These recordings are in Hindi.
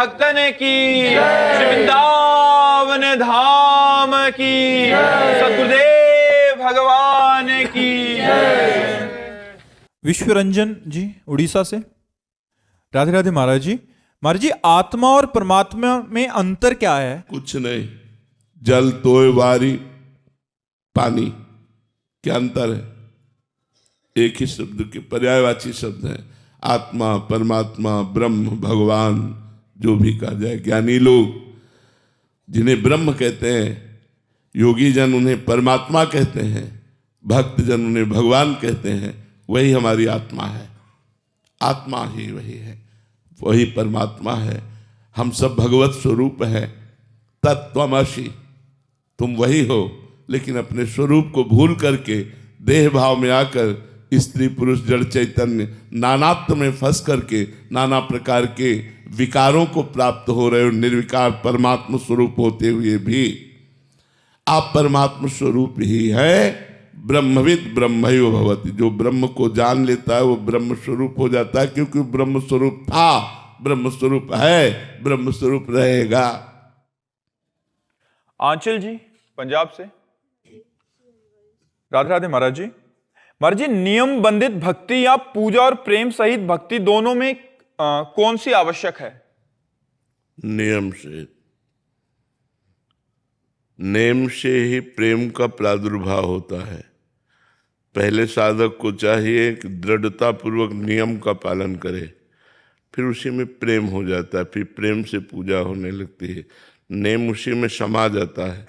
भक्तन की, श्री वृंदावन धाम की, सतगुरुदेव भगवान की। विश्वरंजन जी उड़ीसा से, राधे राधे महाराज जी। महाराज जी, आत्मा और परमात्मा में अंतर क्या है? कुछ नहीं, जल तोय वारी पानी, क्या अंतर है? एक ही शब्द के पर्यायवाची शब्द है। आत्मा, परमात्मा, ब्रह्म, भगवान, जो भी कहा जाए। ज्ञानी लोग जिन्हें ब्रह्म कहते हैं, योगी जन उन्हें परमात्मा कहते हैं, भक्त जन उन्हें भगवान कहते हैं। वही हमारी आत्मा है, आत्मा ही वही है, वही परमात्मा है। हम सब भगवत स्वरूप है। तत्त्वमसि, तुम वही हो, लेकिन अपने स्वरूप को भूल करके देह भाव में आकर स्त्री पुरुष जड़ चैतन्य नानात्व में फंस करके नाना प्रकार के विकारों को प्राप्त हो रहे हो। निर्विकार परमात्मा स्वरूप होते हुए भी आप परमात्मा स्वरूप ही है। ब्रह्मविद ब्रह्मैव भवति, जो ब्रह्म को जान लेता है वो ब्रह्म स्वरूप हो जाता है, क्योंकि ब्रह्म स्वरूप था, ब्रह्म स्वरूप है, ब्रह्म स्वरूप रहेगा। आंचल जी पंजाब से, राधे राधे महाराज जी। महाराज जी, नियम बंधित भक्ति या पूजा और प्रेम सहित भक्ति दोनों में कौन सी आवश्यक है? नेम से ही प्रेम का प्रादुर्भाव होता है। पहले साधक को चाहिए कि दृढ़ता पूर्वक नियम का पालन करे, फिर उसी में प्रेम हो जाता है, फिर प्रेम से पूजा होने लगती है। नेम उसी में समा जाता है,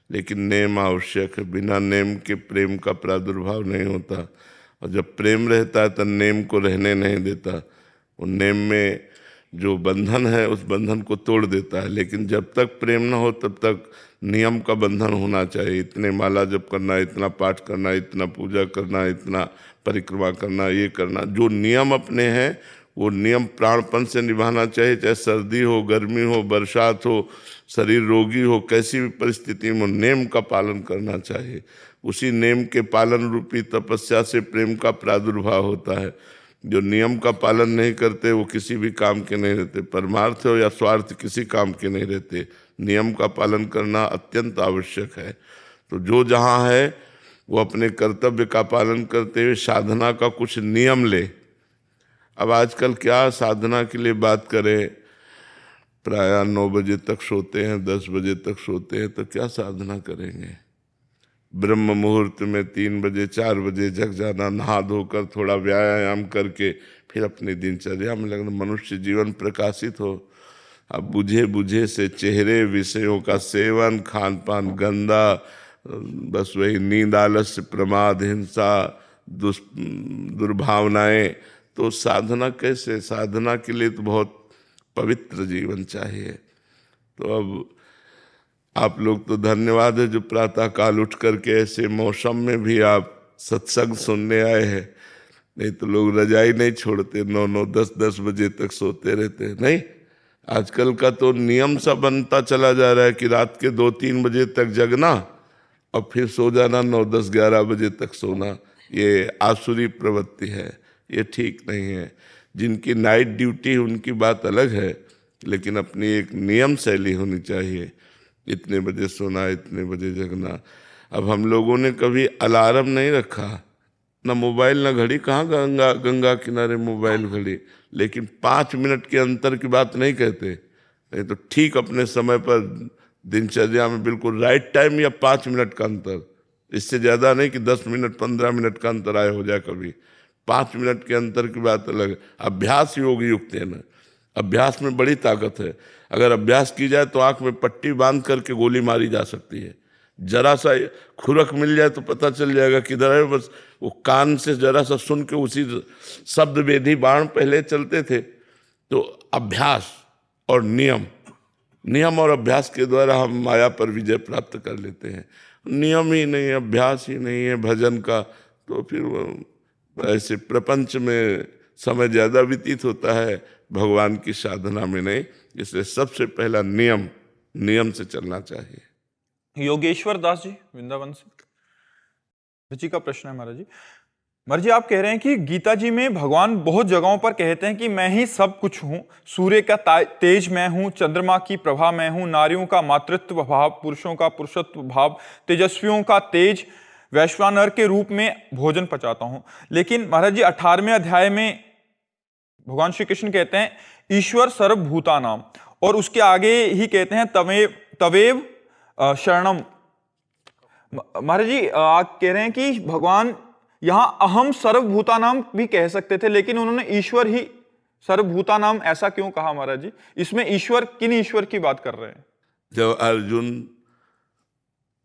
लेकिन नेम आवश्यक है। बिना नेम के प्रेम का प्रादुर्भाव नहीं होता। और जब प्रेम रहता है तो नेम को रहने नहीं देता। वो नेम में जो बंधन है उस बंधन को तोड़ देता है। लेकिन जब तक प्रेम न हो तब तक नियम का बंधन होना चाहिए। इतने माला जप करना, इतना पाठ करना, इतना पूजा करना, इतना परिक्रमा करना, ये करना। जो नियम अपने हैं वो नियम प्राणपन से निभाना चाहिए। चाहे सर्दी हो, गर्मी हो, बरसात हो, शरीर रोगी हो, कैसी भी परिस्थिति में नेम का पालन करना चाहिए। उसी नेम के पालन रूपी तपस्या से प्रेम का प्रादुर्भाव होता है। जो नियम का पालन नहीं करते वो किसी भी काम के नहीं रहते। परमार्थ हो या स्वार्थ, किसी काम के नहीं रहते। नियम का पालन करना अत्यंत आवश्यक है। तो जो जहाँ है वो अपने कर्तव्य का पालन करते हुए साधना का कुछ नियम ले। अब आजकल क्या साधना के लिए बात करें, प्रायः 9 बजे तक सोते हैं, 10 बजे तक सोते हैं, तो क्या साधना करेंगे? ब्रह्म मुहूर्त में 3 बजे 4 बजे जग जाना, नहा धोकर थोड़ा व्यायाम करके फिर अपनी दिनचर्या में लगना। मनुष्य जीवन प्रकाशित हो। अब बुझे बुझे से चेहरे, विषयों का सेवन, खान पान गंदा, बस वही नींद, आलस्य, प्रमाद, हिंसा, दुर्भावनाएं, तो साधना कैसे? साधना के लिए तो बहुत पवित्र जीवन चाहिए। तो अब आप लोग तो धन्यवाद है जो प्रातः काल उठ करके ऐसे मौसम में भी आप सत्संग सुनने आए हैं। नहीं तो लोग रजाई नहीं छोड़ते, 9-9, 10-10 बजे तक सोते रहते हैं। नहीं, आजकल का तो नियम सा बनता चला जा रहा है कि रात के 2-3 बजे तक जगना और फिर सो जाना, 9-10-11 बजे तक सोना। ये आसुरी प्रवृत्ति है, ये ठीक नहीं है। जिनकी नाइट ड्यूटी है उनकी बात अलग है, लेकिन अपनी एक नियम शैली होनी चाहिए। इतने बजे सोना, इतने बजे जगना। अब हम लोगों ने कभी अलार्म नहीं रखा, ना मोबाइल ना घड़ी। कहाँ गंगा किनारे मोबाइल घड़ी। लेकिन 5 मिनट के अंतर की बात नहीं कहते। नहीं तो ठीक अपने समय पर दिनचर्या में बिल्कुल राइट टाइम या 5 मिनट का अंतर, इससे ज़्यादा नहीं कि 10 मिनट 15 मिनट का अंतर आए हो जाए कभी। 5 मिनट के अंतर की बात अलग है। अभ्यास योग युक्त है ना, अभ्यास में बड़ी ताकत है। अगर अभ्यास की जाए तो आंख में पट्टी बांध करके गोली मारी जा सकती है। जरा सा खुरक मिल जाए तो पता चल जाएगा किधर है। बस वो कान से जरा सा सुन के उसी शब्द वेदी बाण पहले चलते थे। तो अभ्यास और नियम और अभ्यास के द्वारा हम माया पर विजय प्राप्त कर लेते हैं। नियम ही नहीं, अभ्यास ही नहीं है भजन का, तो फिर ऐसे प्रपंच में समय ज़्यादा व्यतीत होता है, भगवान की साधना में नहीं। इसलिए सबसे पहला नियम से चलना चाहिए। योगेश्वर दास जी वृंदावन से, रुचि का प्रश्न है महाराज जी। मर जी, आप कह रहे हैं कि गीता जी में भगवान बहुत जगहों पर कहते हैं कि मैं ही सब कुछ हूं, सूर्य का तेज मैं हूं, चंद्रमा की प्रभा मैं हूं, नारियों का मातृत्व भाव, पुरुषों का पुरुषत्व भाव, तेजस्वियों का तेज, वैश्वानर के रूप में भोजन पचाता हूं। लेकिन महाराज जी 18वें अध्याय में भगवान श्री कृष्ण कहते हैं ईश्वर सर्वभूतानाम, और उसके आगे ही कहते हैं तवेव शरणम। महाराज जी आप कह रहे हैं कि भगवान यहां अहम सर्वभूतानाम भी कह सकते थे, लेकिन उन्होंने ईश्वर ही सर्वभूतानाम ऐसा क्यों कहा महाराज जी? इसमें ईश्वर, किन ईश्वर की बात कर रहे हैं? जब अर्जुन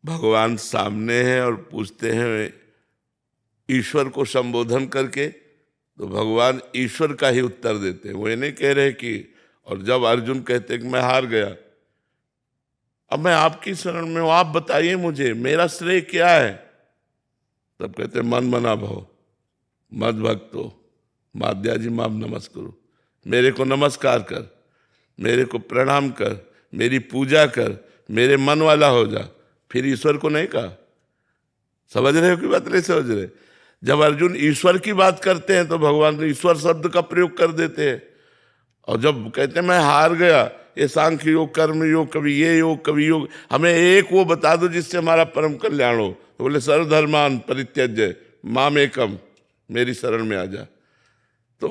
भगवान सामने हैं और पूछते हैं ईश्वर को संबोधन करके, तो भगवान ईश्वर का ही उत्तर देते हैं, वो ये नहीं कह रहे कि। और जब अर्जुन कहते कि मैं हार गया, अब मैं आपकी शरण में हूं, आप बताइए मुझे मेरा श्रेय क्या है? तब कहते मन मना भव मद भक्तो माध्या जी माम नमस्करो, मेरे को नमस्कार कर, मेरे को प्रणाम कर, मेरी पूजा कर, मेरे मन वाला हो जा। फिर ईश्वर को नहीं कहा। समझ रहे हो कि बात नहीं समझ रहे? जब अर्जुन ईश्वर की बात करते हैं तो भगवान ईश्वर शब्द का प्रयोग कर देते हैं, और जब कहते हैं मैं हार गया, ये सांख्य योग, कर्म योग, कभी ये योग कभी योग, हमें एक वो बता दो जिससे हमारा परम कल्याण हो। तो बोले सर्वधर्मान परित्यज्य माम एकम, मेरी शरण में आ जा। तो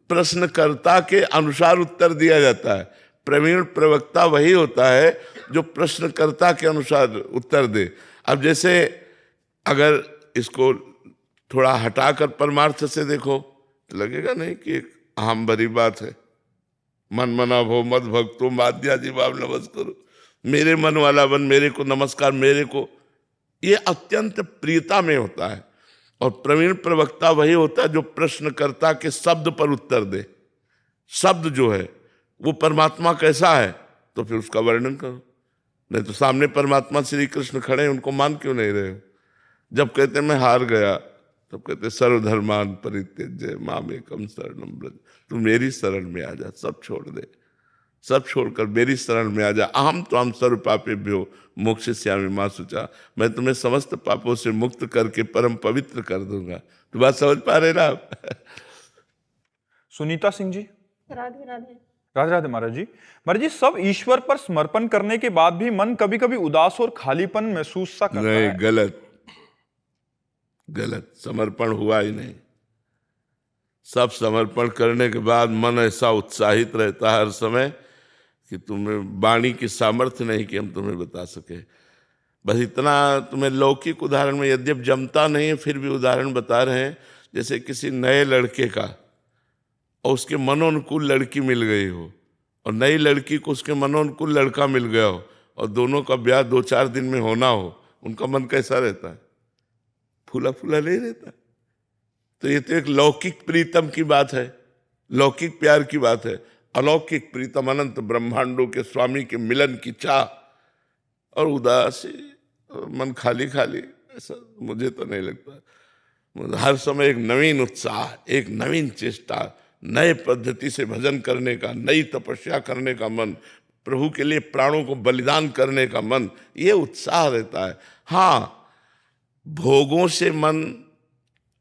प्रश्नकर्ता के अनुसार उत्तर दिया जाता है। प्रवीण प्रवक्ता वही होता है जो प्रश्नकर्ता के अनुसार उत्तर दे। अब जैसे अगर इसको थोड़ा हटाकर परमार्थ से देखो तो लगेगा नहीं कि एक अहम भरी बात है। मन मना भो मद भक्तो माध्या जी बाब नमस्करो, मेरे मन वाला बन, मेरे को नमस्कार, मेरे को, ये अत्यंत प्रियता में होता है। और प्रवीण प्रवक्ता वही होता है जो प्रश्नकर्ता के शब्द पर उत्तर दे। शब्द जो है वो परमात्मा कैसा है तो फिर उसका वर्णन करो। नहीं तो सामने परमात्मा श्री कृष्ण खड़े हैं, उनको मान क्यों नहीं रहे हो? जब कहते मैं हार गया, तब कहते सर्वधर्मान परित्यज्य माम एकम शरणम व्रज, तू मेरी शरण में आ जा, सब छोड़ दे, सब छोड़कर मेरी शरण में आ जा। अहम त्वाम सर्व पापेभ्यो मोक्षयिष्यामि मा शुचा, मैं तुम्हें समस्त पापों से मुक्त करके परम पवित्र कर दूंगा। तो बात समझ पा रहे ना आप? सुनीता सिंह जी। राधे राधे। राधे राधे महाराज जी। महाराज जी, सब ईश्वर पर समर्पण करने के बाद भी मन कभी कभी उदास और खालीपन महसूस सा करता नहीं, है। गलत गलत, समर्पण हुआ ही नहीं। सब समर्पण करने के बाद मन ऐसा उत्साहित रहता है हर समय कि तुम्हें वाणी की सामर्थ्य नहीं कि हम तुम्हें बता सके। बस इतना तुम्हें लौकिक उदाहरण में, यद्यप जमता नहीं है फिर भी उदाहरण बता रहे हैं। जैसे किसी नए लड़के का और उसके मनोनुकूल लड़की मिल गई हो, और नई लड़की को उसके मनोनुकूल लड़का मिल गया हो, और दोनों का ब्याह 2-4 दिन में होना हो, उनका मन कैसा रहता है? फूला फूला नहीं रहता। तो ये तो एक लौकिक प्रीतम की बात है, लौकिक प्यार की बात है। अलौकिक प्रीतम अनंत ब्रह्मांडों के स्वामी के मिलन की चाह, और उदासी, मन खाली खाली, ऐसा मुझे तो नहीं लगता। हर समय एक नवीन उत्साह, एक नवीन चेष्टा, नए पद्धति से भजन करने का, नई तपस्या करने का मन, प्रभु के लिए प्राणों को बलिदान करने का मन, ये उत्साह रहता है। हाँ, भोगों से मन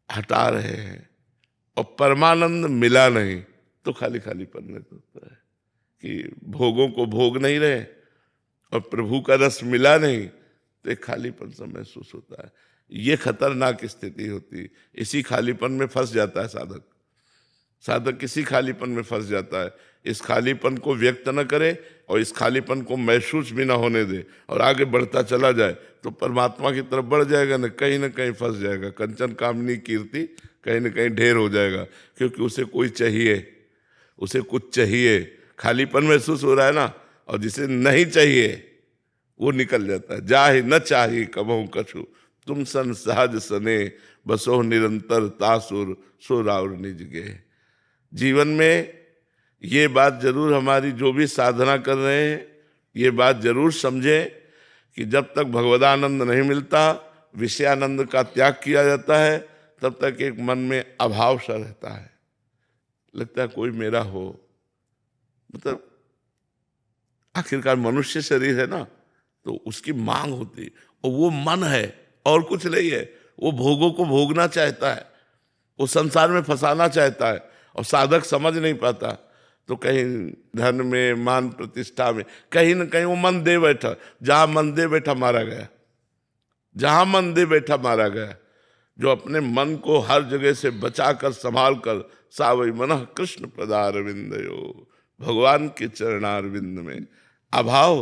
हटा रहे हैं और परमानंद मिला नहीं तो खाली खाली पन्ने होता है कि भोगों को भोग नहीं रहे और प्रभु का रस मिला नहीं तो एक खालीपन सा महसूस होता है। ये खतरनाक स्थिति होती है। इसी खालीपन में फंस जाता है साधक। साधक इसी खालीपन में फंस जाता है। इस खालीपन को व्यक्त न करे और इस खालीपन को महसूस भी ना होने दे और आगे बढ़ता चला जाए तो परमात्मा की तरफ बढ़ जाएगा, न कहीं फंस जाएगा। कंचन कामनी कीर्ति कहीं न कहीं ढेर हो जाएगा, क्योंकि उसे कोई चाहिए, उसे कुछ चाहिए। खालीपन महसूस हो रहा है ना, और जिसे नहीं चाहिए वो निकल जाता है। जा ही न चाहिए कबहू कछु, तुम सन सहज सने, बसो निरंतर तासुर सो राउर निज गे। जीवन में ये बात जरूर हमारी जो भी साधना कर रहे हैं, ये बात जरूर समझें कि जब तक भगवदानंद नहीं मिलता, विषयानंद का त्याग किया जाता है, तब तक एक मन में अभाव सा रहता है। लगता है कोई मेरा हो, मतलब आखिरकार मनुष्य शरीर है ना, तो उसकी मांग होती है, और वो मन है और कुछ नहीं है। वो भोगों को भोगना चाहता है, वो संसार में फंसाना चाहता है और साधक समझ नहीं पाता, तो कहीं धन में, मान प्रतिष्ठा में, कहीं न कहीं वो मन दे बैठा। जहां मन दे बैठा मारा गया, जहां मन दे बैठा मारा गया। जो अपने मन को हर जगह से बचाकर संभाल कर, सावई मनः कृष्ण पदारविंदयो, भगवान के चरणारविंद में अभाव,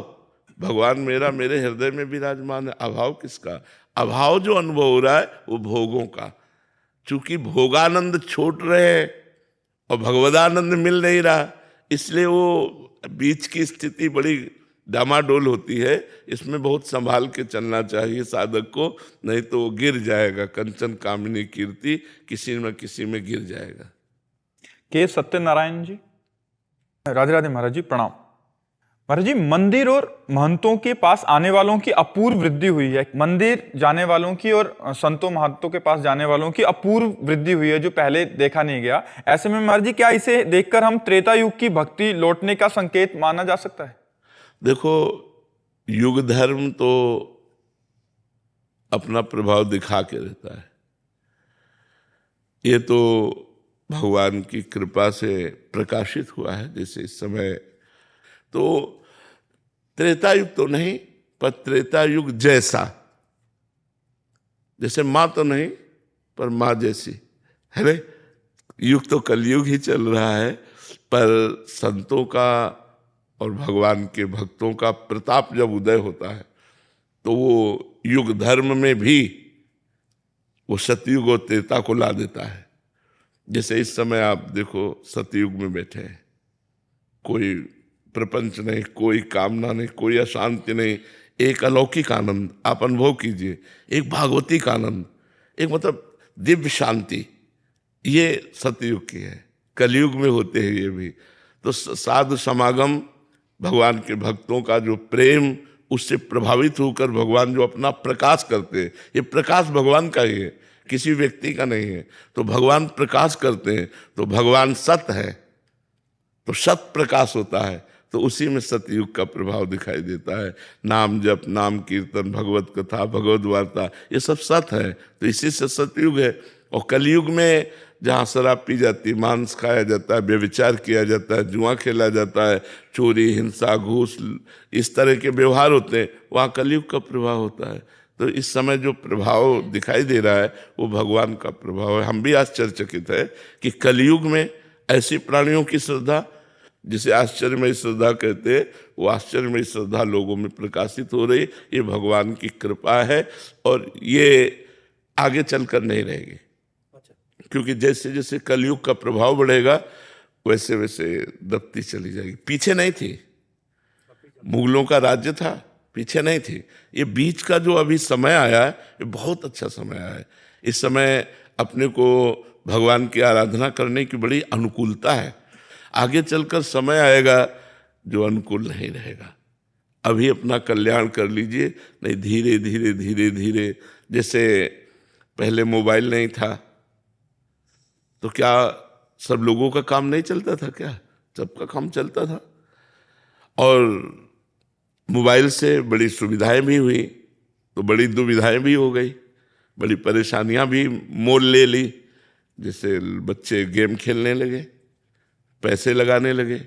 भगवान मेरा मेरे हृदय में विराजमान है। अभाव किसका? अभाव जो अनुभव हो रहा है वो भोगों का। चूंकि भोगानंद छूट रहे हैं और भगवदानंद मिल नहीं रहा, इसलिए वो बीच की स्थिति बड़ी डामाडोल होती है। इसमें बहुत संभाल के चलना चाहिए साधक को, नहीं तो वो गिर जाएगा। कंचन कामिनी कीर्ति किसी न किसी में गिर जाएगा। के सत्यनारायण जी, राधे राधे महाराज जी, प्रणाम। महाराज जी, मंदिर और महंतों के पास आने वालों की अपूर्व वृद्धि हुई है। मंदिर जाने वालों की और संतों महंतों के पास जाने वालों की अपूर्व वृद्धि हुई है, जो पहले देखा नहीं गया। ऐसे में महाराज जी, क्या इसे देखकर हम त्रेता युग की भक्ति लौटने का संकेत माना जा सकता है? देखो, युग धर्म तो अपना प्रभाव दिखा के रहता है। ये तो भगवान की कृपा से प्रकाशित हुआ है। जैसे इस समय तो त्रेता युग तो नहीं, पर त्रेता युग जैसा, जैसे माँ तो नहीं पर माँ जैसी। अरे युग तो कलयुग ही चल रहा है, पर संतों का और भगवान के भक्तों का प्रताप जब उदय होता है तो वो युग धर्म में भी वो सतयुग और त्रेता को ला देता है। जैसे इस समय आप देखो, सतयुग में बैठे हैं, कोई प्रपंच नहीं, कोई कामना नहीं, कोई अशांति नहीं, एक अलौकिक आनंद आप अनुभव कीजिए, एक भागवतिक आनंद, एक मतलब दिव्य शांति। ये सतयुग की है। कलयुग में होते हैं ये भी। तो साधु समागम, भगवान के भक्तों का जो प्रेम, उससे प्रभावित होकर भगवान जो अपना प्रकाश करते हैं, ये प्रकाश भगवान का ही है, किसी व्यक्ति का नहीं है। तो भगवान प्रकाश करते हैं, तो भगवान सत्य है, तो सत प्रकाश होता है। तो उसी में सतयुग का प्रभाव दिखाई देता है। नाम जप, नाम कीर्तन, भगवत कथा, भगवत वार्ता, ये सब सत है। तो इसी से सतयुग है। और कलयुग में जहाँ शराब पी जाती है, मांस खाया जाता है, व्यभिचार किया जाता है, जुआ खेला जाता है, चोरी, हिंसा, घूस, इस तरह के व्यवहार होते हैं, वहाँ कलयुग का प्रभाव होता है। तो इस समय जो प्रभाव दिखाई दे रहा है वो भगवान का प्रभाव है। हम भी आश्चर्यचकित है कि कलयुग में ऐसी प्राणियों की श्रद्धा, जिसे आश्चर्यमयी श्रद्धा कहते हैं, वो आश्चर्यमयी श्रद्धा लोगों में प्रकाशित हो रही। ये भगवान की कृपा है और ये आगे चलकर नहीं रहेगी। क्योंकि जैसे जैसे कलयुग का प्रभाव बढ़ेगा वैसे वैसे दबती चली जाएगी। पीछे नहीं थी, मुगलों का राज्य था, पीछे नहीं थी। ये बीच का जो अभी समय आया है, ये बहुत अच्छा समय आया है। इस समय अपने को भगवान की आराधना करने की बड़ी अनुकूलता है। आगे चलकर समय आएगा जो अनुकूल नहीं रहेगा। अभी अपना कल्याण कर लीजिए, नहीं धीरे धीरे धीरे धीरे। जैसे पहले मोबाइल नहीं था तो क्या सब लोगों का काम नहीं चलता था? क्या सबका काम चलता था। और मोबाइल से बड़ी सुविधाएं भी हुई तो बड़ी दुविधाएं भी हो गई, बड़ी परेशानियां भी मोल ले ली। जैसे बच्चे गेम खेलने लगे, पैसे लगाने लगे,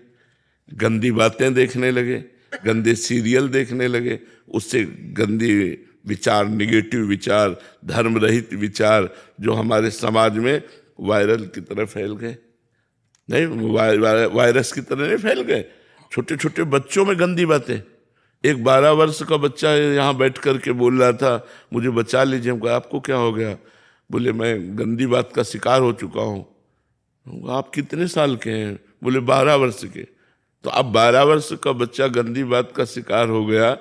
गंदी बातें देखने लगे, गंदे सीरियल देखने लगे, उससे गंदी विचार, निगेटिव विचार, धर्म रहित विचार जो हमारे समाज में वायरल की तरह फैल गए। नहीं, वायरस की तरह नहीं फैल गए। छोटे छोटे बच्चों में गंदी बातें। एक 12 वर्ष का बच्चा यहाँ बैठ करके बोल रहा था, मुझे बचा लीजिए। हम कहा, आपको क्या हो गया? बोले, मैं गंदी बात का शिकार हो चुका हूँ। आप कितने साल के हैं? बोले 12 वर्ष के। तो अब 12 वर्ष का बच्चा गंदी बात का शिकार हो गया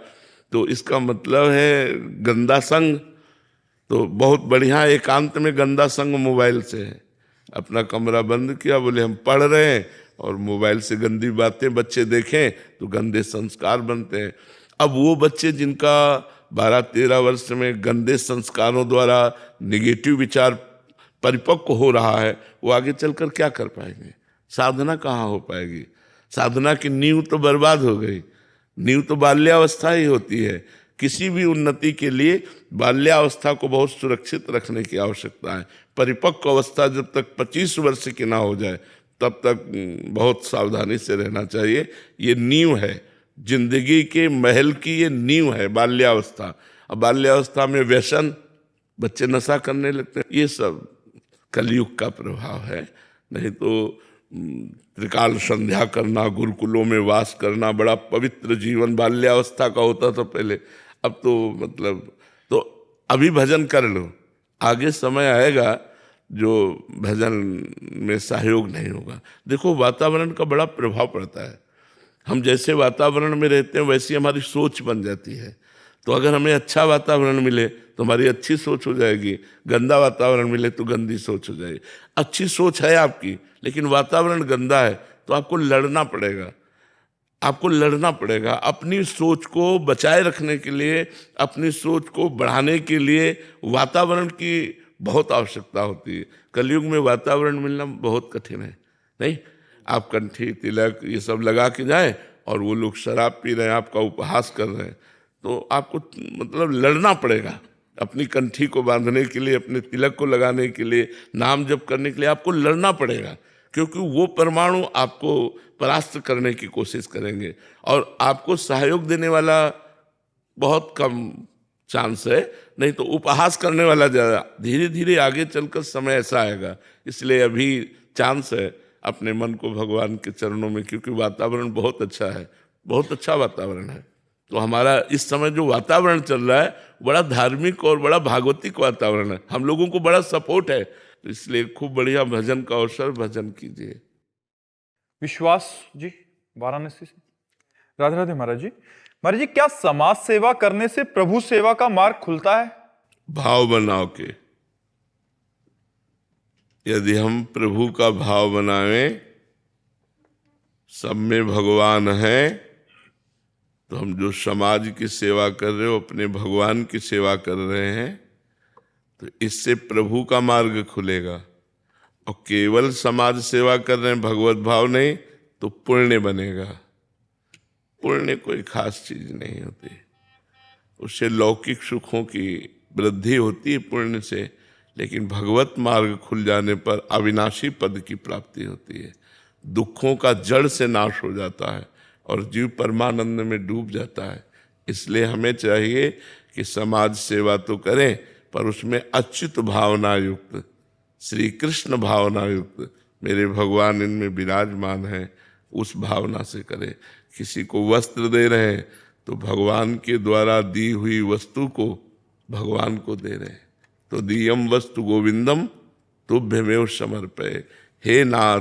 तो इसका मतलब है गंदा संग। तो बहुत बढ़िया एकांत में गंदा संग मोबाइल से है। अपना कमरा बंद किया, बोले हम पढ़ रहे हैं और मोबाइल से गंदी बातें बच्चे देखें तो गंदे संस्कार बनते हैं। अब वो बच्चे जिनका 12-13 वर्ष में गंदे संस्कारों द्वारा निगेटिव विचार परिपक्व हो रहा है, वो आगे चलकर क्या कर पाएंगे? साधना कहाँ हो पाएगी? साधना की नींव तो बर्बाद हो गई। नींव तो बाल्यावस्था ही होती है। किसी भी उन्नति के लिए बाल्यावस्था को बहुत सुरक्षित रखने की आवश्यकता है। परिपक्व अवस्था जब तक 25 वर्ष की ना हो जाए तब तक बहुत सावधानी से रहना चाहिए। ये नींव है जिंदगी के महल की, ये नींव है बाल्यावस्था। अब बाल्यावस्था में व्यसन, बच्चे नशा करने लगते हैं, ये सब कलयुग का प्रभाव है। नहीं तो त्रिकाल संध्या करना, गुरुकुलों में वास करना, बड़ा पवित्र जीवन बाल्यावस्था का होता था पहले। अब तो मतलब तो अभी भजन कर लो, आगे समय आएगा जो भजन में सहयोग नहीं होगा। देखो वातावरण का बड़ा प्रभाव पड़ता है। हम जैसे वातावरण में रहते हैं वैसी हमारी सोच बन जाती है। तो अगर हमें अच्छा वातावरण मिले तो हमारी अच्छी सोच हो जाएगी, गंदा वातावरण मिले तो गंदी सोच हो जाएगी। अच्छी सोच है आपकी लेकिन वातावरण गंदा है तो आपको लड़ना पड़ेगा, आपको लड़ना पड़ेगा। अपनी सोच को बचाए रखने के लिए, अपनी सोच को बढ़ाने के लिए वातावरण की बहुत आवश्यकता होती है। कलयुग में वातावरण मिलना बहुत कठिन है। नहीं, आप कंठी तिलक ये सब लगा के जाए और वो लोग शराब पी रहे हैं, आपका उपहास कर रहे हैं, तो आपको मतलब लड़ना पड़ेगा। अपनी कंठी को बांधने के लिए, अपने तिलक को लगाने के लिए, नाम जप करने के लिए आपको लड़ना पड़ेगा, क्योंकि वो परमाणु आपको परास्त करने की कोशिश करेंगे और आपको सहयोग देने वाला बहुत कम चांस है। नहीं तो उपहास करने वाला ज़्यादा। धीरे धीरे आगे चलकर समय ऐसा आएगा, इसलिए अभी चांस है अपने मन को भगवान के चरणों में, क्योंकि वातावरण बहुत अच्छा है, बहुत अच्छा वातावरण है। तो हमारा इस समय जो वातावरण चल रहा है बड़ा धार्मिक और बड़ा भागवतिक वातावरण है, हम लोगों को बड़ा सपोर्ट है। तो इसलिए खूब बढ़िया भजन का अवसर, भजन कीजिए। विश्वास जी वाराणसी से। राधे राधे महाराज जी। महाराज जी, क्या समाज सेवा करने से प्रभु सेवा का मार्ग खुलता है? भाव बनाओ के, यदि हम प्रभु का भाव बनावें, सब में भगवान है, तो हम जो समाज की सेवा कर रहे हो अपने भगवान की सेवा कर रहे हैं, तो इससे प्रभु का मार्ग खुलेगा। और केवल समाज सेवा कर रहे हैं, भगवत भाव नहीं, तो पुण्य बनेगा। पुण्य कोई खास चीज नहीं होती, उससे लौकिक सुखों की वृद्धि होती है पुण्य से, लेकिन भगवत मार्ग खुल जाने पर अविनाशी पद की प्राप्ति होती है। दुखों का जड़ से नाश हो जाता है और जीव परमानंद में डूब जाता है। इसलिए हमें चाहिए कि समाज सेवा तो करें, पर उसमें अच्युत भावना युक्त, श्री कृष्ण भावना युक्त, मेरे भगवान इनमें विराजमान है, उस भावना से करें। किसी को वस्त्र दे रहे हैं तो भगवान के द्वारा दी हुई वस्तु को भगवान को दे रहे हैं। तो दियम वस्तु गोविंदम तुभ्यमेव समर्पये। हे नाथ,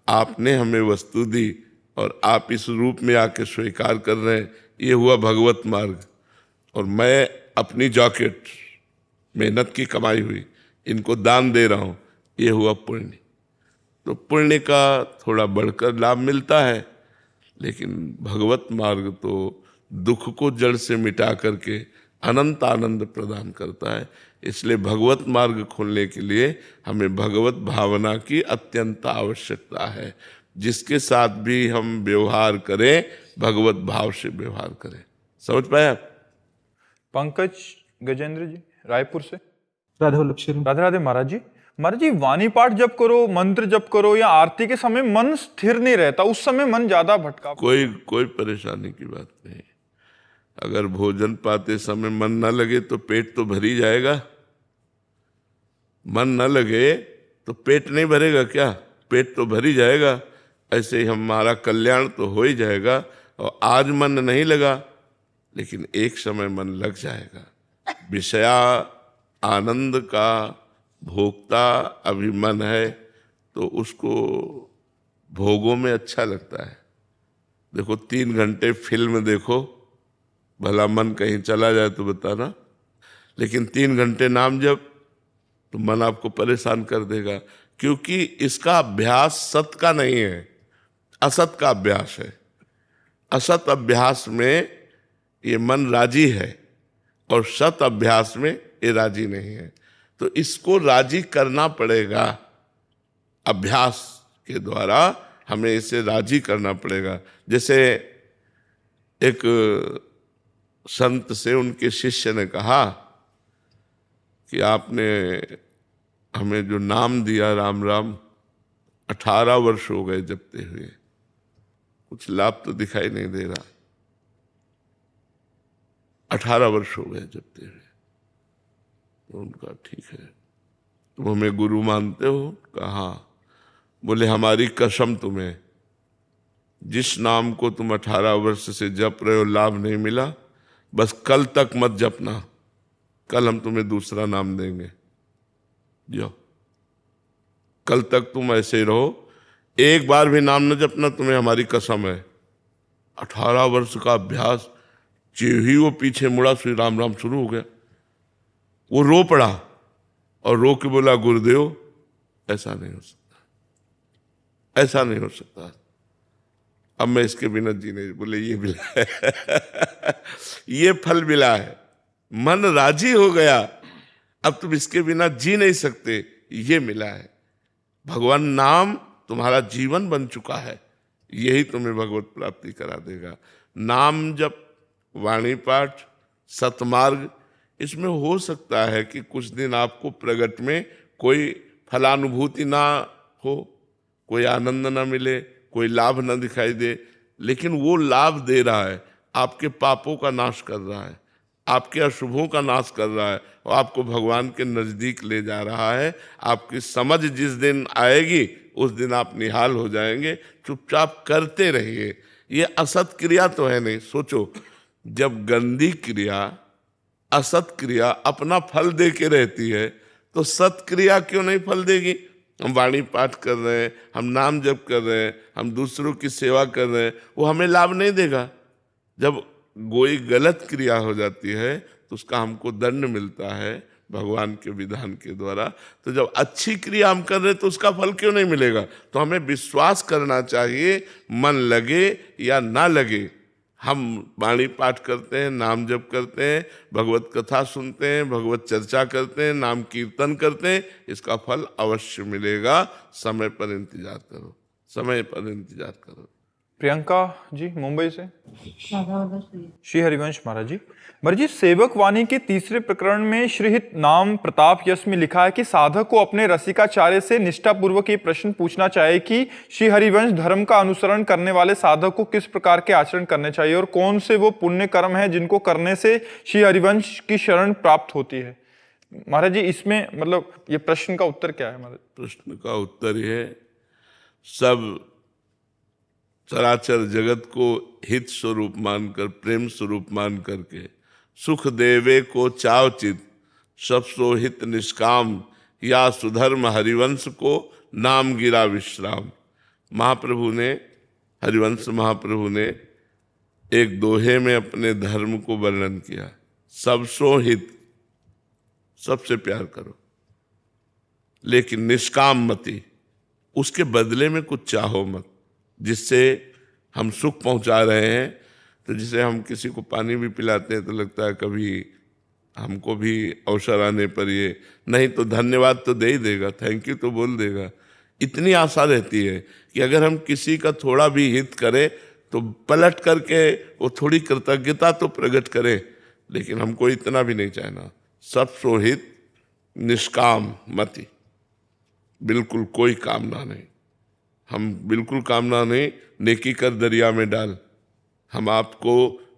आपने हमें वस्तु दी और आप इस रूप में आके स्वीकार कर रहे हैं, ये हुआ भगवत मार्ग। और मैं अपनी जैकेट मेहनत की कमाई हुई इनको दान दे रहा हूँ, ये हुआ पुण्य। तो पुण्य का थोड़ा बढ़कर लाभ मिलता है, लेकिन भगवत मार्ग तो दुख को जड़ से मिटा करके अनंत आनंद प्रदान करता है। इसलिए भगवत मार्ग खोलने के लिए हमें भगवत भावना की अत्यंत आवश्यकता है। जिसके साथ भी हम व्यवहार करें, भगवत भाव से व्यवहार करें। समझ पाए आप? पंकज गजेंद्र जी रायपुर से। राधे वल्लभ श्री। राधे राधे महाराज जी। महाराज जी, वाणी पाठ जप करो, मंत्र जप करो या आरती के समय मन स्थिर नहीं रहता, उस समय मन ज्यादा भटका। कोई परेशानी की बात नहीं। अगर भोजन पाते समय मन न लगे तो पेट तो भर ही जाएगा। मन न लगे तो पेट नहीं भरेगा क्या? पेट तो भर ही जाएगा। ऐसे ही हमारा कल्याण तो हो ही जाएगा। और आज मन नहीं लगा, लेकिन एक समय मन लग जाएगा। विषया आनंद का भोक्ता अभी मन है तो उसको भोगों में अच्छा लगता है। देखो 3 घंटे फिल्म देखो, भला मन कहीं चला जाए तो बताना, लेकिन 3 घंटे नाम जप तो मन आपको परेशान कर देगा, क्योंकि इसका अभ्यास सत का नहीं है, असत का अभ्यास है। असत अभ्यास में ये मन राजी है और सत अभ्यास में ये राजी नहीं है। तो इसको राजी करना पड़ेगा, अभ्यास के द्वारा हमें इसे राजी करना पड़ेगा। जैसे एक संत से उनके शिष्य ने कहा कि आपने हमें जो नाम दिया राम राम, 18 वर्ष हो गए जपते हुए, कुछ लाभ तो दिखाई नहीं दे रहा। 18 वर्ष हो गए जपते हुए। तो उनका ठीक है, तुम हमें गुरु मानते हो? कहा हाँ। बोले हमारी कसम तुम्हें, जिस नाम को तुम 18 वर्ष से जप रहे हो लाभ नहीं मिला, बस कल तक मत जपना, कल हम तुम्हें दूसरा नाम देंगे। जो कल तक तुम ऐसे ही रहो, एक बार भी नाम न जपना, तुम्हें हमारी कसम है। 18 वर्ष का अभ्यास, जो ही वो पीछे मुड़ा श्री राम राम शुरू हो गया। वो रो पड़ा और रो के बोला गुरुदेव ऐसा नहीं हो सकता, ऐसा नहीं हो सकता, अब मैं इसके बिना जी नहीं। बोले ये मिला है ये फल मिला है, मन राजी हो गया, अब तुम इसके बिना जी नहीं सकते, ये मिला है। भगवान नाम तुम्हारा जीवन बन चुका है, यही तुम्हें भगवत प्राप्ति करा देगा। नाम जप, वाणी पाठ, सतमार्ग, इसमें हो सकता है कि कुछ दिन आपको प्रगट में कोई फलानुभूति ना हो, कोई आनंद ना मिले, कोई लाभ ना दिखाई दे, लेकिन वो लाभ दे रहा है, आपके पापों का नाश कर रहा है, आपके अशुभों का नाश कर रहा है और आपको भगवान के नजदीक ले जा रहा है। आपकी समझ जिस दिन आएगी उस दिन आप निहाल हो जाएंगे। चुपचाप करते रहिए, ये असत क्रिया तो है नहीं। सोचो, जब गंदी क्रिया, असत क्रिया अपना फल दे के रहती है तो सत क्रिया क्यों नहीं फल देगी? हम वाणी पाठ कर रहे हैं, हम नाम जप कर रहे हैं, हम दूसरों की सेवा कर रहे हैं, वो हमें लाभ नहीं देगा। जब कोई गलत क्रिया हो जाती है तो उसका हमको दंड मिलता है भगवान के विधान के द्वारा। तो जब अच्छी क्रिया हम कर रहे हैं तो उसका फल क्यों नहीं मिलेगा? तो हमें विश्वास करना चाहिए, मन लगे या ना लगे, हम वाणी पाठ करते हैं, नाम जप करते हैं, भगवत कथा सुनते हैं, भगवत चर्चा करते हैं, नाम कीर्तन करते हैं, इसका फल अवश्य मिलेगा। समय पर इंतजार करो, समय पर इंतजार करो। प्रियंका जी मुंबई से। श्री हरिवंश महाराज जी। महाराज जी, सेवक वाणी के तीसरे प्रकरण में श्रीहित नाम प्रताप यश में लिखा है कि साधक को अपने रसिकाचार्य से निष्ठापूर्वक ये प्रश्न पूछना चाहिए कि श्री हरिवंश धर्म का अनुसरण करने वाले साधक को किस प्रकार के आचरण करने चाहिए और कौन से वो पुण्य कर्म है जिनको करने से श्री हरिवंश की शरण प्राप्त होती है। महाराज जी, इसमें मतलब ये प्रश्न का उत्तर क्या है? महाराज, प्रश्न का उत्तर ये, सब चराचर जगत को हित स्वरूप मानकर, प्रेम स्वरूप मान करके, सुख देवे को चावचित, सब सो हित निष्काम, या सुधर्म हरिवंश को नाम गिरा विश्राम। महाप्रभु ने, हरिवंश महाप्रभु ने एक दोहे में अपने धर्म को वर्णन किया, सब सो हित, सबसे प्यार करो, लेकिन निष्काम मति, उसके बदले में कुछ चाहो मत। जिससे हम सुख पहुंचा रहे हैं, तो जिसे हम किसी को पानी भी पिलाते हैं तो लगता है कभी हमको भी अवसर आने पर ये, नहीं तो धन्यवाद तो दे ही देगा, थैंक यू तो बोल देगा। इतनी आशा रहती है कि अगर हम किसी का थोड़ा भी हित करें तो पलट करके वो थोड़ी कृतज्ञता तो प्रकट करे, लेकिन हमको इतना भी नहीं चाहना। सब सोहित निष्काम मति, बिल्कुल कोई कामना नहीं, हम बिल्कुल कामना नहीं, नेकी कर दरिया में डाल। हम आपको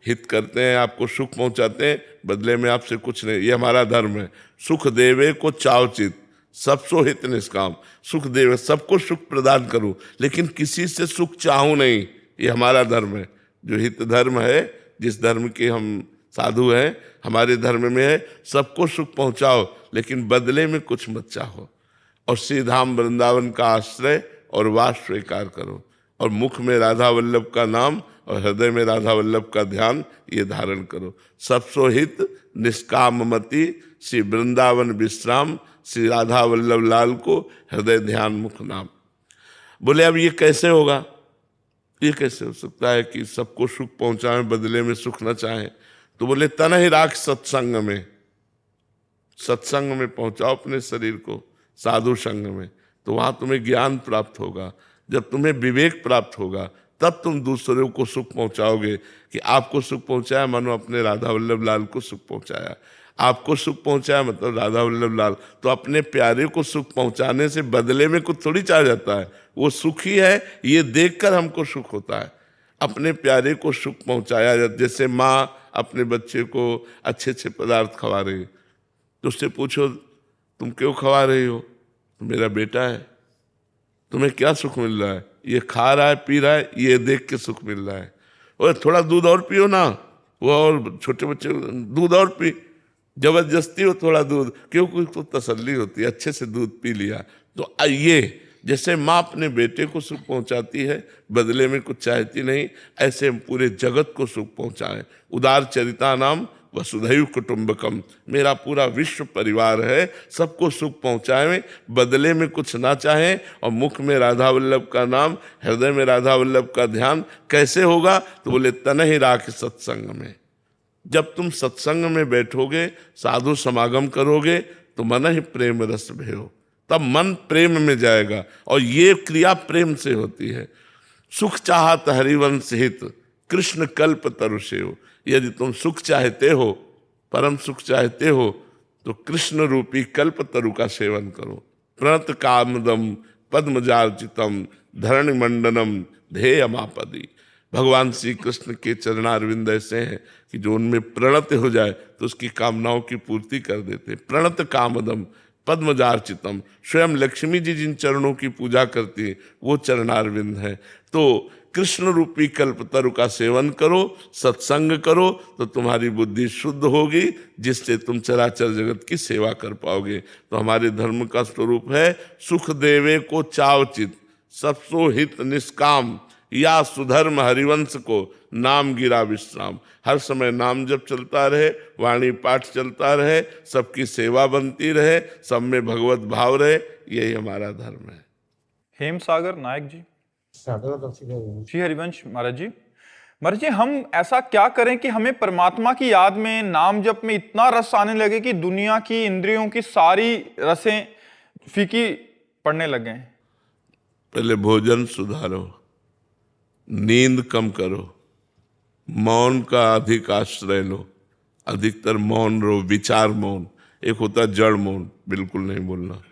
हित करते हैं, आपको सुख पहुंचाते हैं, बदले में आपसे कुछ नहीं, ये हमारा धर्म है। सुख देवे को चावचित, सब सो हित निष्काम, सुख देवे, सबको सुख प्रदान करूं, लेकिन किसी से सुख चाहूं नहीं, ये हमारा धर्म है। जो हित धर्म है, जिस धर्म के हम साधु हैं, हमारे धर्म में है, सबको सुख पहुंचाओ, लेकिन बदले में कुछ मत चाहो। और श्री धाम वृंदावन का आश्रय और वास स्वीकार करो, और मुख में राधा वल्लभ का नाम और हृदय में राधा वल्लभ का ध्यान ये धारण करो। सब सो हित निष्काम मति, श्री वृंदावन विश्राम, श्री राधा वल्लभ लाल को हृदय ध्यान मुख नाम। बोले अब ये कैसे होगा? ये कैसे हो सकता है कि सबको सुख पहुंचाएं, बदले में सुख न चाहें? तो बोले तन ही राख सत्संग में, सत्संग में पहुंचाओ अपने शरीर को, साधु संग में, तो वहां तुम्हें ज्ञान प्राप्त होगा। जब तुम्हें विवेक प्राप्त होगा तब तुम दूसरों को सुख पहुंचाओगे। कि आपको सुख पहुंचाया मानो अपने राधा वल्लभ लाल को सुख पहुंचाया, आपको सुख पहुंचाया मतलब राधा वल्लभ लाल। तो अपने प्यारे को सुख पहुंचाने से बदले में कुछ थोड़ी चाह जाता है, वो सुखी है ये देखकर हमको सुख होता है। अपने प्यारे को सुख पहुंचाया जाता, जैसे माँ अपने बच्चे को अच्छे अच्छे पदार्थ खवा रही है, तो उससे पूछो तुम क्यों खवा रही हो, तो मेरा बेटा है, तुम्हें क्या सुख मिल रहा है, ये खा रहा है पी रहा है, ये देख के सुख मिल रहा है। और थोड़ा दूध और पियो ना, वो और छोटे बच्चे दूध और पी, जबरदस्ती हो थोड़ा दूध, क्योंकि तो तसल्ली होती है, अच्छे से दूध पी लिया। तो ये जैसे माँ अपने बेटे को सुख पहुंचाती है, बदले में कुछ चाहती नहीं, ऐसे हम पूरे जगत को सुख पहुंचाएं। उदार चरिता नाम वसुधैव कुटुंबकम, मेरा पूरा विश्व परिवार है, सबको सुख पहुंचाएं, बदले में कुछ ना चाहें। और मुख में राधा वल्लभ का नाम, हृदय में राधा वल्लभ का ध्यान कैसे होगा, तो बोले तनहि राख सत्संग में। जब तुम सत्संग में बैठोगे, साधु समागम करोगे, तो मन ही प्रेम रस भयो, तब मन प्रेम में जाएगा। और ये क्रिया प्रेम से होती है। सुख चाहत हरिवंश हित, कृष्ण कल्प तरुषेव। यदि तुम सुख चाहते हो, परम सुख चाहते हो, तो कृष्ण रूपी कल्प तरु का सेवन करो। प्रणत कामदम पद्मजार्चितम धरणि मंडनम ध्येयमापदी। भगवान श्री कृष्ण के चरणारविंद ऐसे हैं कि जो उनमें प्रणत हो जाए तो उसकी कामनाओं की पूर्ति कर देते। प्रणत कामदम पद्मजार्चितम, स्वयं लक्ष्मी जी जिन चरणों की पूजा करती है वो चरणारविंद है। तो कृष्ण रूपी कल्पतरु का सेवन करो, सत्संग करो, तो तुम्हारी बुद्धि शुद्ध होगी, जिससे तुम चराचर जगत की सेवा कर पाओगे। तो हमारे धर्म का स्वरूप है सुख देवे को चावचित, सबसो हित निष्काम, या सुधर्म हरिवंश को नाम गिरा विश्राम। हर समय नाम जप चलता रहे, वाणी पाठ चलता रहे, सबकी सेवा बनती रहे, सब में भगवत भाव रहे, यही हमारा धर्म है। हेम सागर नायक जी। श्री हरिवंश महाराज जी। महाराज जी, हम ऐसा क्या करें कि हमें परमात्मा की याद में, नाम जप में इतना रस आने लगे कि दुनिया की इंद्रियों की सारी रसें फीकी पड़ने लगे? पहले भोजन सुधारो, नींद कम करो, मौन का अधिक आश्रय लो, अधिकतर मौन रो, विचार मौन। एक होता जड़ मौन, बिल्कुल नहीं बोलना,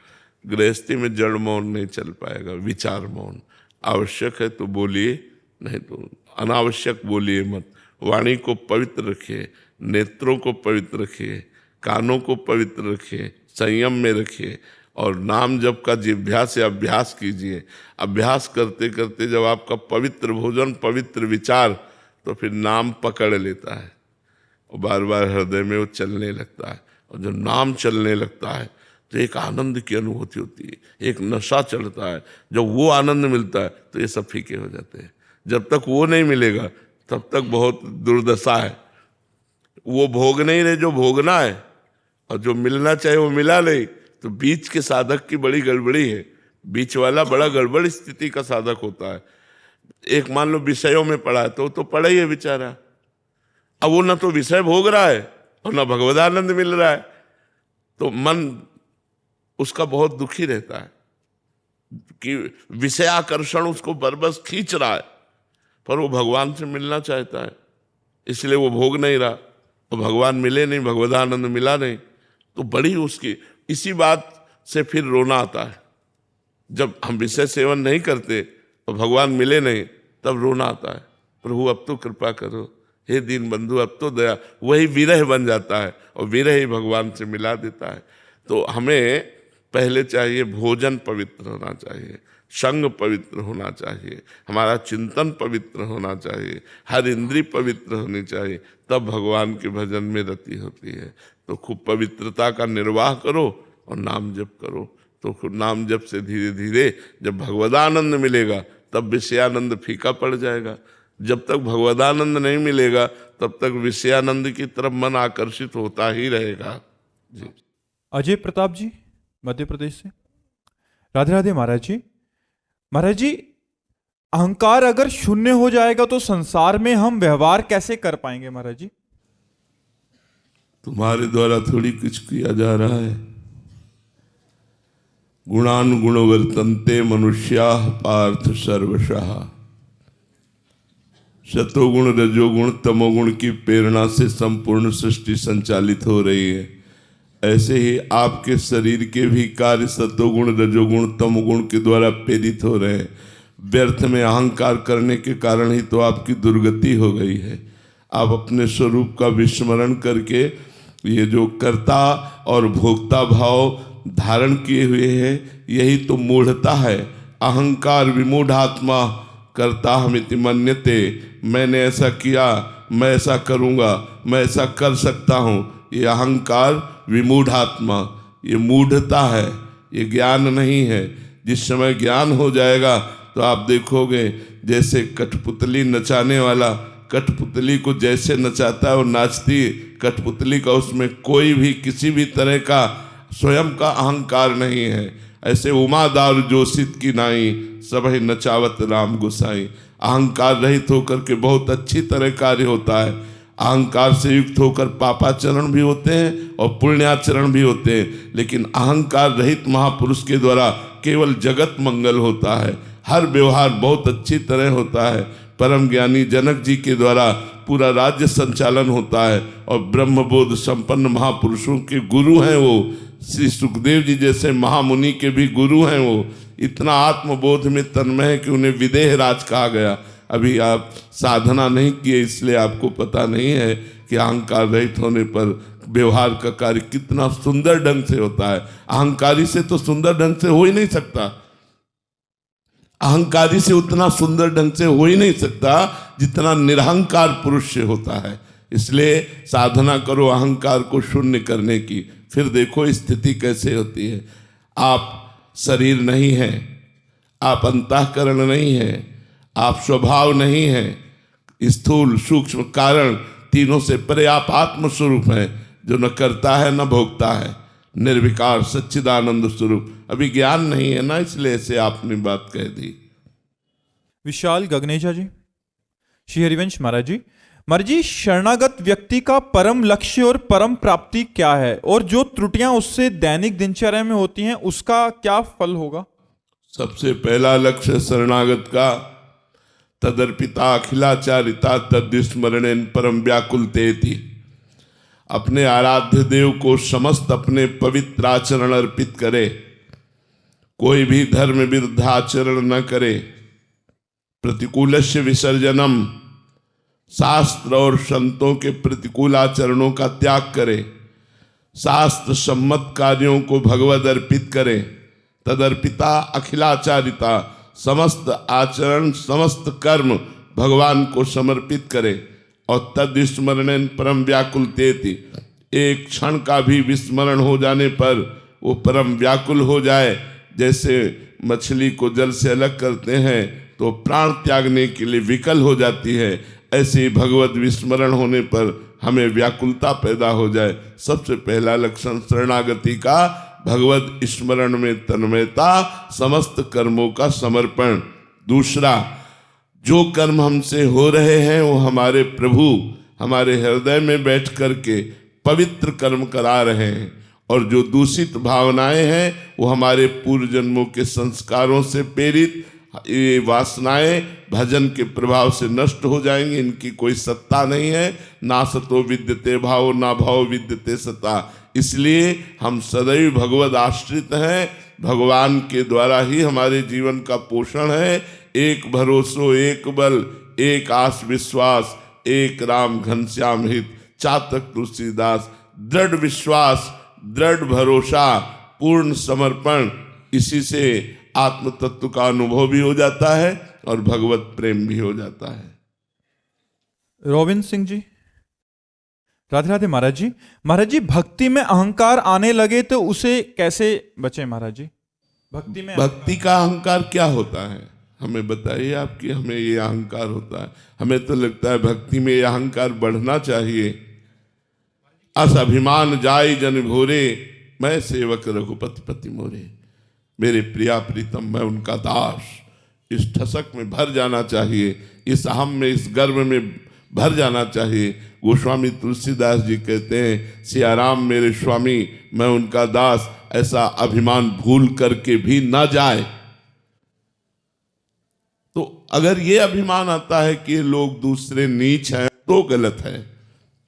गृहस्थी में जड़ मौन नहीं चल पाएगा। विचार मौन आवश्यक है तो बोलिए, नहीं तो अनावश्यक बोलिए मत। वाणी को पवित्र रखिए, नेत्रों को पवित्र रखिए, कानों को पवित्र रखिए, संयम में रखिए। और नाम जप का जिह्वा से अभ्यास कीजिए। अभ्यास करते करते जब आपका पवित्र भोजन, पवित्र विचार, तो फिर नाम पकड़ लेता है और बार बार हृदय में वो चलने लगता है। और जब नाम चलने लगता है तो एक आनंद की अनुभूति होती है, एक नशा चढ़ता है। जब वो आनंद मिलता है तो ये सब फीके हो जाते हैं। जब तक वो नहीं मिलेगा तब तक बहुत दुर्दशा है। वो भोग नहीं रहे जो भोगना है, और जो मिलना चाहिए वो मिला नहीं, तो बीच के साधक की बड़ी गड़बड़ी है। बीच वाला बड़ा गड़बड़ स्थिति का साधक होता है। एक मान लो विषयों में पड़ा है तो पड़ा ही है बेचारा। अब वो ना तो विषय भोग रहा है और ना भगवदानंद मिल रहा है, तो मन उसका बहुत दुखी रहता है कि विषयाकर्षण उसको बरबस खींच रहा है, पर वो भगवान से मिलना चाहता है, इसलिए वो भोग नहीं रहा। और भगवान मिले नहीं, भगवदानंद मिला नहीं, तो बड़ी उसकी इसी बात से फिर रोना आता है। जब हम विषय सेवन नहीं करते और भगवान मिले नहीं, तब रोना आता है, प्रभु अब तो कृपा करो, हे दीन बंधु अब तो दया। वही विरह बन जाता है और विरह ही भगवान से मिला देता है। तो हमें पहले चाहिए भोजन पवित्र होना चाहिए, संग पवित्र होना चाहिए, हमारा चिंतन पवित्र होना चाहिए, हर इंद्री पवित्र होनी चाहिए, तब भगवान के भजन में रति होती है। तो खूब पवित्रता का निर्वाह करो और नाम जप करो। तो नाम जप से धीरे धीरे जब भगवदानंद मिलेगा तब विषयानंद फीका पड़ जाएगा। जब तक भगवदानंद नहीं मिलेगा तब तक विषयानंद की तरफ मन आकर्षित होता ही रहेगा। जी। अजय प्रताप जी मध्य प्रदेश से। राधे राधे महाराज जी। महाराज जी, अहंकार अगर शून्य हो जाएगा तो संसार में हम व्यवहार कैसे कर पाएंगे महाराज जी? तुम्हारे द्वारा थोड़ी कुछ किया जा रहा है। गुणानुगुण वर्तन्ते मनुष्याः पार्थ सर्वशः। शतोगुण रजोगुण तमोगुण की प्रेरणा से संपूर्ण सृष्टि संचालित हो रही है। ऐसे ही आपके शरीर के भी कार्य सतोगुण रजोगुण तमोगुण के द्वारा प्रेरित हो रहे हैं। व्यर्थ में अहंकार करने के कारण ही तो आपकी दुर्गति हो गई है। आप अपने स्वरूप का विस्मरण करके ये जो कर्ता और भोक्ता भाव धारण किए हुए हैं, यही तो मूढ़ता है। अहंकार विमूढ़ात्मा कर्ता हमिति मन्यते, मैंने ऐसा किया, मैं ऐसा करूँगा, मैं ऐसा कर सकता हूँ। ये अहंकार विमूढ़ात्मा, ये मूढ़ता है, ये ज्ञान नहीं है। जिस समय ज्ञान हो जाएगा तो आप देखोगे जैसे कठपुतली नचाने वाला कठपुतली को जैसे नचाता है और नाचती कठपुतली का, उसमें कोई भी किसी भी तरह का स्वयं का अहंकार नहीं है। ऐसे उमादार जोशित की नाई सबहि नचावत राम गुसाई। अहंकार रहित होकर के बहुत अच्छी तरह कार्य होता है। अहंकार से युक्त होकर पापाचरण भी होते हैं और पुण्याचरण भी होते हैं, लेकिन अहंकार रहित महापुरुष के द्वारा केवल जगत मंगल होता है। हर व्यवहार बहुत अच्छी तरह होता है। परम ज्ञानी जनक जी के द्वारा पूरा राज्य संचालन होता है और ब्रह्मबोध संपन्न महापुरुषों के गुरु हैं वो। श्री सुखदेव जी जैसे महामुनि के भी गुरु हैं वो। इतना आत्मबोध में तन्मय है कि उन्हें विदेह राज कहा गया। अभी आप साधना नहीं किए इसलिए आपको पता नहीं है कि अहंकार रहित होने पर व्यवहार का कार्य कितना सुंदर ढंग से होता है। अहंकारी से तो सुंदर ढंग से हो ही नहीं सकता। अहंकारी से उतना सुंदर ढंग से हो ही नहीं सकता जितना निरहंकार पुरुष से होता है। इसलिए साधना करो अहंकार को शून्य करने की, फिर देखो स्थिति कैसे होती है। आप शरीर नहीं है, आप अंतःकरण नहीं है, आप स्वभाव नहीं है, स्थूल सूक्ष्म कारण तीनों से परे आप आत्मस्वरूप हैं, जो न करता है न भोगता है, निर्विकार सच्चिदानंद स्वरूप। अभी ज्ञान नहीं है ना, इसलिए ऐसे आपने बात कह दी। विशाल गगनेजा जी, श्री हरिवंश महाराज जी, महाराज जी, शरणागत व्यक्ति का परम लक्ष्य और परम प्राप्ति क्या है, और जो त्रुटियां उससे दैनिक दिनचर्या में होती हैं उसका क्या फल होगा? सबसे पहला लक्ष्य शरणागत का तदर्पिता अखिलाचारिता तद्विस्मरणेन परम व्याकुलतेति, अपने आराध्य देव को समस्त अपने पवित्र आचरण अर्पित करे, कोई भी धर्म विरुद्ध आचरण न करे, प्रतिकूलस्य विसर्जनम, शास्त्र और संतों के प्रतिकूल आचरणों का त्याग करे, शास्त्र सम्मत कार्यों को भगवद अर्पित करे, तदर्पिता अखिलाचारिता, समस्त आचरण समस्त कर्म भगवान को समर्पित करे, और तद विस्मरण परम व्याकुलतेति, एक क्षण का भी विस्मरण हो जाने पर वो परम व्याकुल हो जाए। जैसे मछली को जल से अलग करते हैं तो प्राण त्यागने के लिए विकल हो जाती है, ऐसे ही भगवत विस्मरण होने पर हमें व्याकुलता पैदा हो जाए। सबसे पहला लक्षण शरणागति का भगवत स्मरण में तन्मयता, समस्त कर्मों का समर्पण। दूसरा, जो कर्म हमसे हो रहे हैं वो हमारे प्रभु हमारे हृदय में बैठ करके पवित्र कर्म करा रहे हैं, और जो दूषित भावनाएं हैं वो हमारे पूर्व जन्मों के संस्कारों से प्रेरित ये वासनाएं भजन के प्रभाव से नष्ट हो जाएंगी। इनकी कोई सत्ता नहीं है। ना सतो विद्यते भाव, ना भाव विद्यते सत्ता। इसलिए हम सदैव भगवद आश्रित हैं। भगवान के द्वारा ही हमारे जीवन का पोषण है। एक भरोसो एक बल, एक आस विश्वास, एक राम घनश्याम हित, चातक तुलसीदास। दृढ़ विश्वास, दृढ़ भरोसा, पूर्ण समर्पण, इसी से आत्म तत्व का अनुभव भी हो जाता है और भगवत प्रेम भी हो जाता है। रोविंद सिंह जी, राधे राधे महाराज जी। महाराज जी, भक्ति में अहंकार आने लगे तो उसे कैसे बचे महाराज जी? भक्ति का अहंकार क्या होता है हमें बताइए आपकी। हमें ये अहंकार होता है, हमें तो लगता है भक्ति में ये अहंकार बढ़ना चाहिए। अस अभिमान जाय जन भोरे, मैं सेवक रघुपति पति मोरे। मेरे प्रिया प्रीतम, मैं उनका दास। इस ठसक में भर जाना चाहिए, इस अहम में, इस गर्व में भर जाना चाहिए। गोस्वामी तुलसीदास जी कहते हैं, सियाराम मेरे स्वामी, मैं उनका दास। ऐसा अभिमान भूल करके भी ना जाए। तो अगर ये अभिमान आता है कि लोग दूसरे नीच हैं तो गलत है,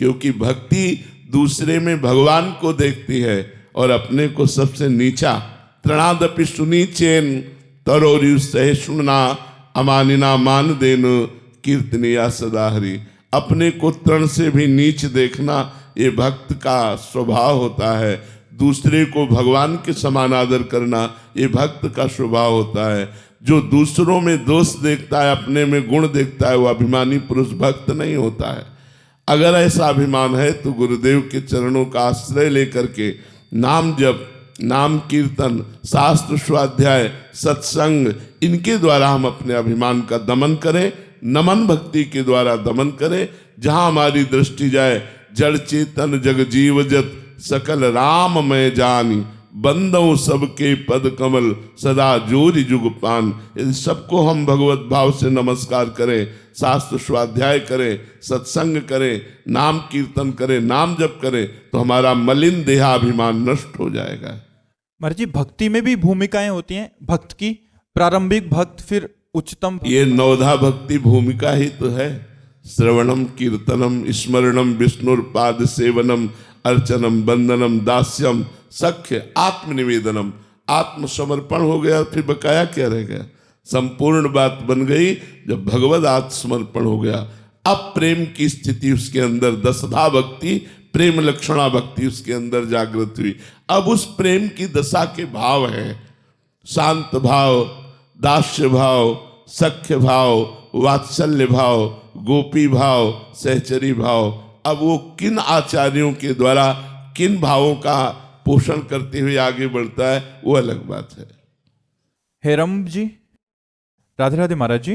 क्योंकि भक्ति दूसरे में भगवान को देखती है और अपने को सबसे नीचा। तृणादपि सुनीचेन तरोरु सहिष्णुना अमानिना मान देन कीर्तनिया सदा हरि। अपने को तृण से भी नीच देखना ये भक्त का स्वभाव होता है। दूसरे को भगवान के समान आदर करना ये भक्त का स्वभाव होता है। जो दूसरों में दोष देखता है, अपने में गुण देखता है, वो अभिमानी पुरुष भक्त नहीं होता है। अगर ऐसा अभिमान है तो गुरुदेव के चरणों का आश्रय लेकर के नाम जप, नाम कीर्तन, शास्त्र स्वाध्याय, सत्संग, इनके द्वारा हम अपने अभिमान का दमन करें। नमन भक्ति के द्वारा दमन करें। जहां हमारी दृष्टि जाए, जड़ चेतन जग जीव जत सकल राम मैं जानी, बंदों सबके पद कमल सदा जोरि जुग पान। यदि सबको हम भगवत भाव से नमस्कार करें, शास्त्र स्वाध्याय करें, सत्संग करें, नाम कीर्तन करें, नाम जप करें, तो हमारा मलिन देहाभिमान नष्ट हो जाएगा। महाराज जी, भक्ति में भी भूमिकाएं होती हैं भक्त की, प्रारंभिक भक्त, फिर उच्चतम भक्त। ये नवधा भक्ति भूमिका ही तो है। श्रवणम कीर्तनम स्मरणम विष्णुर्पाद सेवनम अर्चनम वंदनम दास्यम सख्य आत्मनिवेदनम। आत्मसमर्पण हो गया, फिर बकाया क्या रह गया? संपूर्ण बात बन गई जब भगवद आत्मसमर्पण हो गया। अब प्रेम की स्थिति उसके अंदर, दसधा भक्ति, प्रेम लक्षणा भक्ति उसके अंदर जागृत हुई। अब उस प्रेम की दशा के भाव हैं शांत भाव, दास्य भाव, सख्य भाव, वात्सल्य भाव, गोपी भाव, सहचरी भाव। अब वो किन आचार्यों के द्वारा किन भावों का पोषण करते हुए आगे बढ़ता है, वो अलग बात है। हेरम जी, राधे राधे महाराज जी।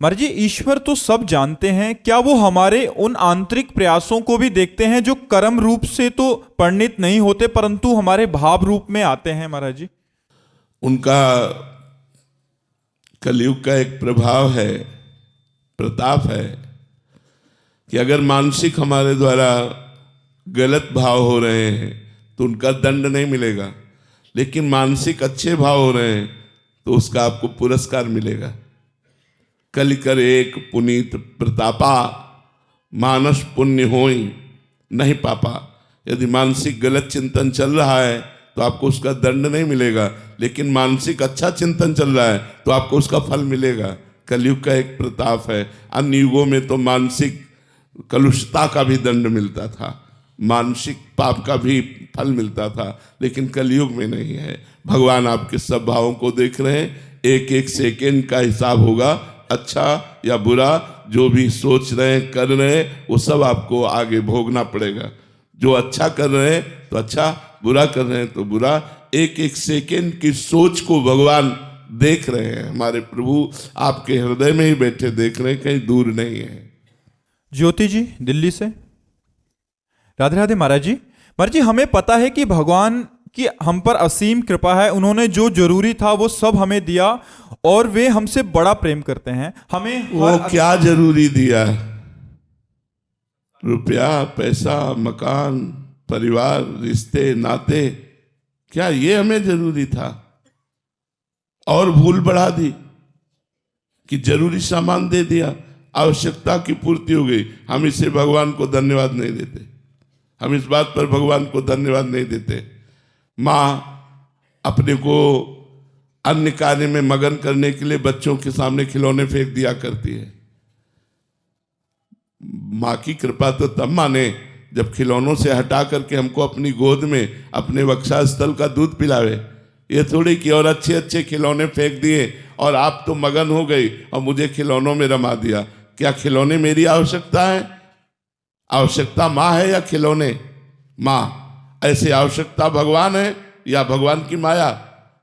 महाराज जी, ईश्वर तो सब जानते हैं, क्या वो हमारे उन आंतरिक प्रयासों को भी देखते हैं जो कर्म रूप से तो परिणित नहीं होते परंतु हमारे भाव रूप में आते हैं? महाराज जी, उनका कलयुग का एक प्रभाव है, प्रताप है कि अगर मानसिक हमारे द्वारा गलत भाव हो रहे हैं तो उनका दंड नहीं मिलेगा, लेकिन मानसिक अच्छे भाव हो रहे हैं तो उसका आपको पुरस्कार मिलेगा। कल कर एक पुनीत प्रतापा, मानस पुण्य होई नहीं पापा। यदि मानसिक गलत चिंतन चल रहा है तो आपको उसका दंड नहीं मिलेगा, लेकिन मानसिक अच्छा चिंतन चल रहा है तो आपको उसका फल मिलेगा। कलयुग का एक प्रताप है। अन्य युगों में तो मानसिक कलुषता का भी दंड मिलता था, मानसिक पाप का भी फल मिलता था, लेकिन कलयुग में नहीं है। भगवान आपके सब भावों को देख रहे हैं। एक एक सेकेंड का हिसाब होगा, अच्छा या बुरा, जो भी सोच रहे हैं, कर रहे हैं, वो सब आपको आगे भोगना पड़ेगा। जो अच्छा कर रहे हैं तो अच्छा, बुरा कर रहे हैं तो बुरा। एक एक सेकेंड की सोच को भगवान देख रहे हैं। हमारे प्रभु आपके हृदय में ही बैठे देख रहे हैं, कहीं दूर नहीं है। ज्योति जी दिल्ली से, राधे राधे महाराज जी। महाराज जी, हमें पता है कि भगवान की हम पर असीम कृपा है, उन्होंने जो जरूरी था वो सब हमें दिया और वे हमसे बड़ा प्रेम करते हैं। हमें वो क्या जरूरी दिया? रुपया, पैसा, मकान, परिवार, रिश्ते, नाते, क्या ये हमें जरूरी था? और भूल बढ़ा दी कि जरूरी सामान दे दिया, आवश्यकता की पूर्ति हो गई। हम इसे भगवान को धन्यवाद नहीं देते, हम इस बात पर भगवान को धन्यवाद नहीं देते। माँ अपने को अन्य कार्य में मगन करने के लिए बच्चों के सामने खिलौने फेंक दिया करती है। माँ की कृपा तो तब माने जब खिलौनों से हटा करके हमको अपनी गोद में, अपने वक्षा स्थल का दूध पिलावे। ये थोड़ी कि और अच्छे अच्छे खिलौने फेंक दिए और आप तो मगन हो गई और मुझे खिलौनों में रमा दिया। क्या खिलौने मेरी आवश्यकता है? आवश्यकता माँ है या खिलौने? माँ। ऐसे आवश्यकता भगवान है या भगवान की माया?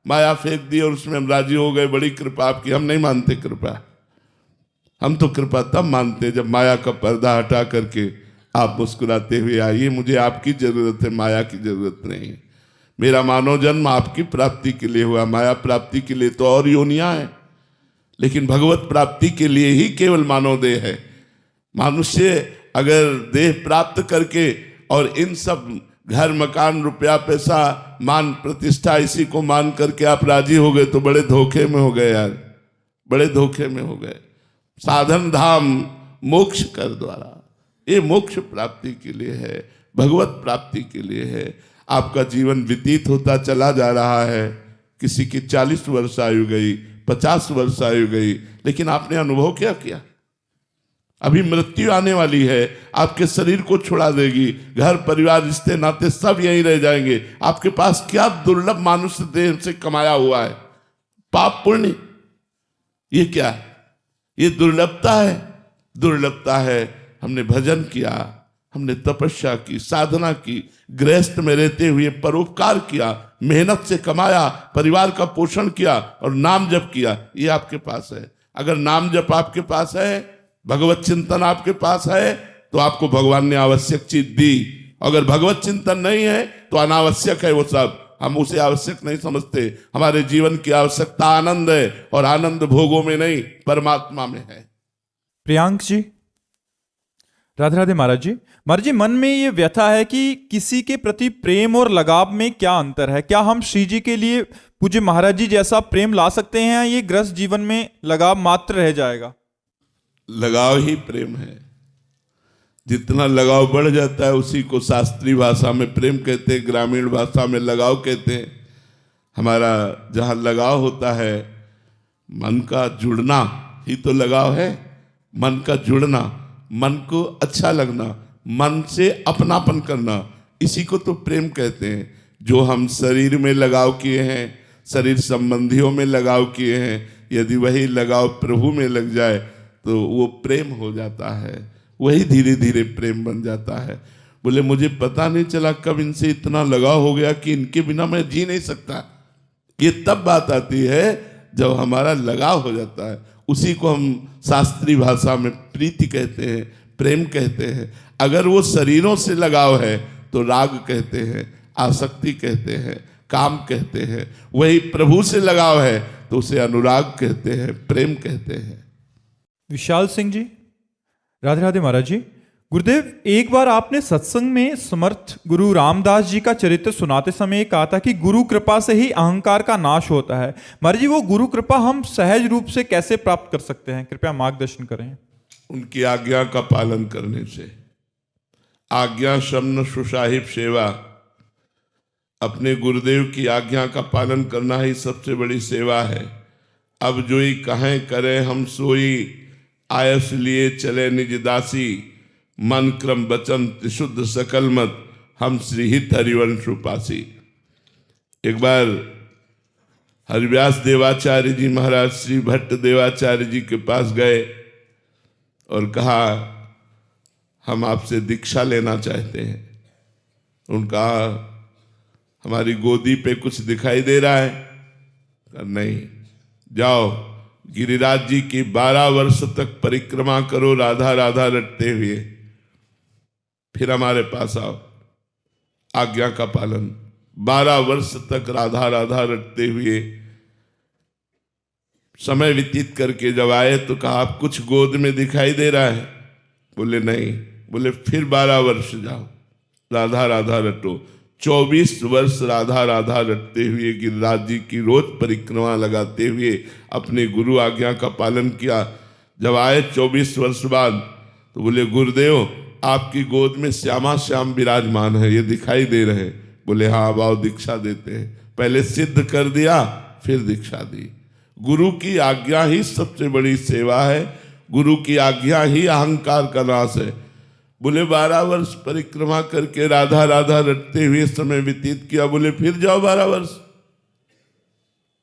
माया फेंक दी और उसमें हम राजी हो गए, बड़ी कृपा आपकी। हम नहीं मानते कृपा, हम तो कृपा तब मानते जब माया का पर्दा हटा करके आप मुस्कुराते हुए आइए, मुझे आपकी जरूरत है, माया की जरूरत नहीं। मेरा मानव जन्म आपकी प्राप्ति के लिए हुआ, माया प्राप्ति के लिए तो और योनियां हैं, लेकिन भगवत प्राप्ति के लिए ही केवल मानव देह है। मनुष्य अगर देह प्राप्त करके और इन सब घर, मकान, रुपया, पैसा, मान, प्रतिष्ठा, इसी को मान करके आप राजी हो गए तो बड़े धोखे में हो गए यार, बड़े धोखे में हो गए। साधन धाम मोक्ष कर द्वारा। ये मोक्ष प्राप्ति के लिए है, भगवत प्राप्ति के लिए है। आपका जीवन व्यतीत होता चला जा रहा है, किसी की 40 वर्ष आयु गई, 50 वर्ष आयु गई, लेकिन आपने अनुभव क्या किया? अभी मृत्यु आने वाली है, आपके शरीर को छुड़ा देगी, घर परिवार रिश्ते नाते सब यहीं रह जाएंगे। आपके पास क्या दुर्लभ मानुष्य देह से कमाया हुआ है, पाप पुण्य, ये क्या है? ये दुर्लभता है, दुर्लभता है। हमने भजन किया, हमने तपस्या की, साधना की, गृहस्थ में रहते हुए परोपकार किया, मेहनत से कमाया, परिवार का पोषण किया और नाम जप किया, ये आपके पास है। अगर नाम जप आपके पास है, भगवत चिंतन आपके पास है, तो आपको भगवान ने आवश्यक चीज दी। अगर भगवत चिंतन नहीं है तो अनावश्यक है वो सब, हम उसे आवश्यक नहीं समझते। हमारे जीवन की आवश्यकता आनंद है, और आनंद भोगों में नहीं, परमात्मा में है। प्रियांक जी, राधे राधे महाराज जी। महाराज जी, मन में ये व्यथा है कि किसी के प्रति प्रेम और लगाव में क्या अंतर है? क्या हम श्री जी के लिए पूज्य महाराज जी जैसा प्रेम ला सकते हैं, या ये गृहस्थ जीवन में लगाव मात्र रह जाएगा? लगाव ही प्रेम है। जितना लगाव बढ़ जाता है उसी को शास्त्रीय भाषा में प्रेम कहते हैं, ग्रामीण भाषा में लगाव कहते हैं। हमारा जहाँ लगाव होता है, मन का जुड़ना ही तो लगाव है। मन का जुड़ना, मन को अच्छा लगना, मन से अपनापन करना, इसी को तो प्रेम कहते हैं। जो हम शरीर में लगाव किए हैं, शरीर संबंधियों में लगाव किए हैं, यदि वही लगाव प्रभु में लग जाए तो वो प्रेम हो जाता है, वही धीरे धीरे प्रेम बन जाता है। बोले मुझे पता नहीं चला कब इनसे इतना लगाव हो गया कि इनके बिना मैं जी नहीं सकता। ये तब बात आती है जब हमारा लगाव हो जाता है। उसी को हम शास्त्रीय भाषा में प्रीति कहते हैं, प्रेम कहते हैं। अगर वो शरीरों से लगाव है तो राग कहते हैं, आसक्ति कहते हैं, काम कहते हैं। वही प्रभु से लगाव है तो उसे अनुराग कहते हैं, प्रेम कहते हैं। विशाल सिंह जी, राधे राधे महाराज जी। गुरुदेव, एक बार आपने सत्संग में समर्थ गुरु रामदास जी का चरित्र सुनाते समय कहा था कि गुरु कृपा से ही अहंकार का नाश होता है। महाराज जी, वो गुरु कृपा हम सहज रूप से कैसे प्राप्त कर सकते हैं? कृपया मार्गदर्शन करें। उनकी आज्ञा का पालन करने से। आज्ञा शमन सुसाहिब सेवा, अपने गुरुदेव की आज्ञा का पालन करना ही सबसे बड़ी सेवा है। अब जोई कहें करें हम सोई, आयस लिए चले निज दासी, मन क्रम वचन त्रिशुद्ध सकल मत, हम श्री हित हरिवंश उपासी। एक बार हरिव्यास देवाचार्य जी महाराज श्री भट्ट देवाचार्य जी के पास गए और कहा हम आपसे दीक्षा लेना चाहते हैं। उनका हमारी गोदी पे कुछ दिखाई दे रहा है? नहीं, जाओ गिरिराज जी की 12 वर्ष तक परिक्रमा करो राधा राधा रटते हुए, फिर हमारे पास आओ। आज्ञा का पालन। 12 वर्ष तक राधा राधा रटते हुए समय व्यतीत करके जब आए तो कहा आप कुछ गोद में दिखाई दे रहा है? बोले नहीं। बोले फिर 12 वर्ष जाओ, राधा राधा रटो। 24 वर्ष राधा राधा रटते हुए गिरिराज जी की रोज परिक्रमा लगाते हुए अपने गुरु आज्ञा का पालन किया। जब आए 24 वर्ष बाद तो बोले गुरुदेव आपकी गोद में श्यामा श्याम विराजमान है, ये दिखाई दे रहे। बोले हाँ, अब आओ दीक्षा देते हैं। पहले सिद्ध कर दिया, फिर दीक्षा दी। गुरु की आज्ञा ही सबसे बड़ी सेवा है। गुरु की आज्ञा ही अहंकार का नाश है। बोले 12 वर्ष परिक्रमा करके राधा राधा रटते हुए समय व्यतीत किया। बोले फिर जाओ 12 वर्ष।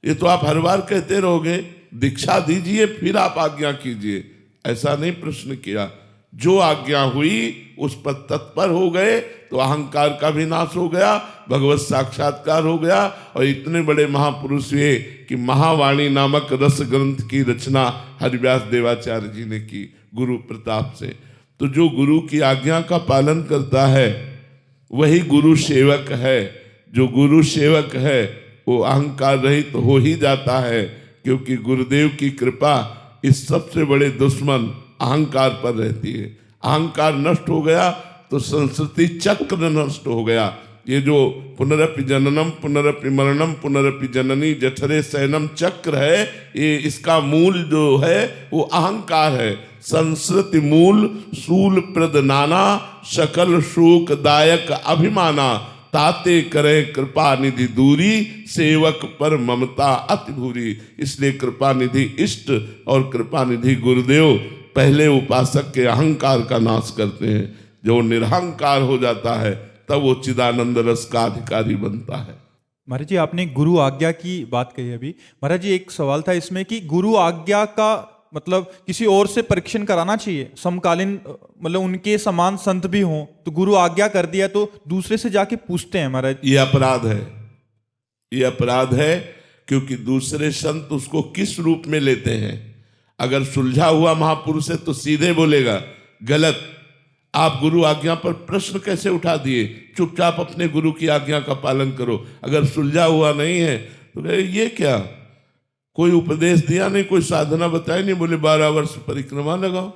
ये तो आप हर बार कहते रहोगे, दीक्षा दीजिए फिर आप आज्ञा कीजिए, ऐसा नहीं प्रश्न किया। जो आज्ञा हुई उस पर तत्पर हो गए तो अहंकार का भी नाश हो गया, भगवत साक्षात्कार हो गया। और इतने बड़े महापुरुष हुए कि महावाणी नामक रस ग्रंथ की रचना हरिव्यास देवाचार्य जी ने की गुरु प्रताप से। तो जो गुरु की आज्ञा का पालन करता है वही गुरु सेवक है। जो गुरु सेवक है वो अहंकार रहित हो ही जाता है, क्योंकि गुरुदेव की कृपा इस सबसे बड़े दुश्मन अहंकार पर रहती है। अहंकार नष्ट हो गया तो संस्कृति चक्र नष्ट हो गया। ये जो पुनरपि जननम पुनरपि मरणम पुनरपि जननी जठरे शयनम चक्र है, ये इसका मूल जो है वो अहंकार है। संस्कृति मूल सूल प्रद नाना सकल शोक दायक अभिमाना ताते करे कृपा निधि दूरी सेवक पर ममता अति भूरी। इसलिए कृपा निधि इष्ट और कृपा निधि गुरुदेव पहले उपासक के अहंकार का नाश करते हैं। जो निरहंकार हो जाता है तब वो चिदानंद रस का अधिकारी बनता है। महाराज जी, आपने गुरु आज्ञा की बात कही अभी। महाराज जी, एक सवाल था इसमें कि गुरु आज्ञा का मतलब किसी और से परीक्षण कराना चाहिए? समकालीन मतलब उनके समान संत भी हों तो गुरु आज्ञा कर दिया तो दूसरे से जाके पूछते हैं महाराज। ये अपराध है, ये अपराध है, क्योंकि दूसरे संत उसको किस रूप में लेते हैं। अगर सुलझा हुआ महापुरुष है तो सीधे बोलेगा, गलत, आप गुरु आज्ञा पर प्रश्न कैसे उठा दिए, चुपचाप अपने गुरु की आज्ञा का पालन करो। अगर सुलझा हुआ नहीं है तो कहे ये क्या, कोई उपदेश दिया नहीं, कोई साधना बताई नहीं, बोले 12 वर्ष परिक्रमा लगाओ।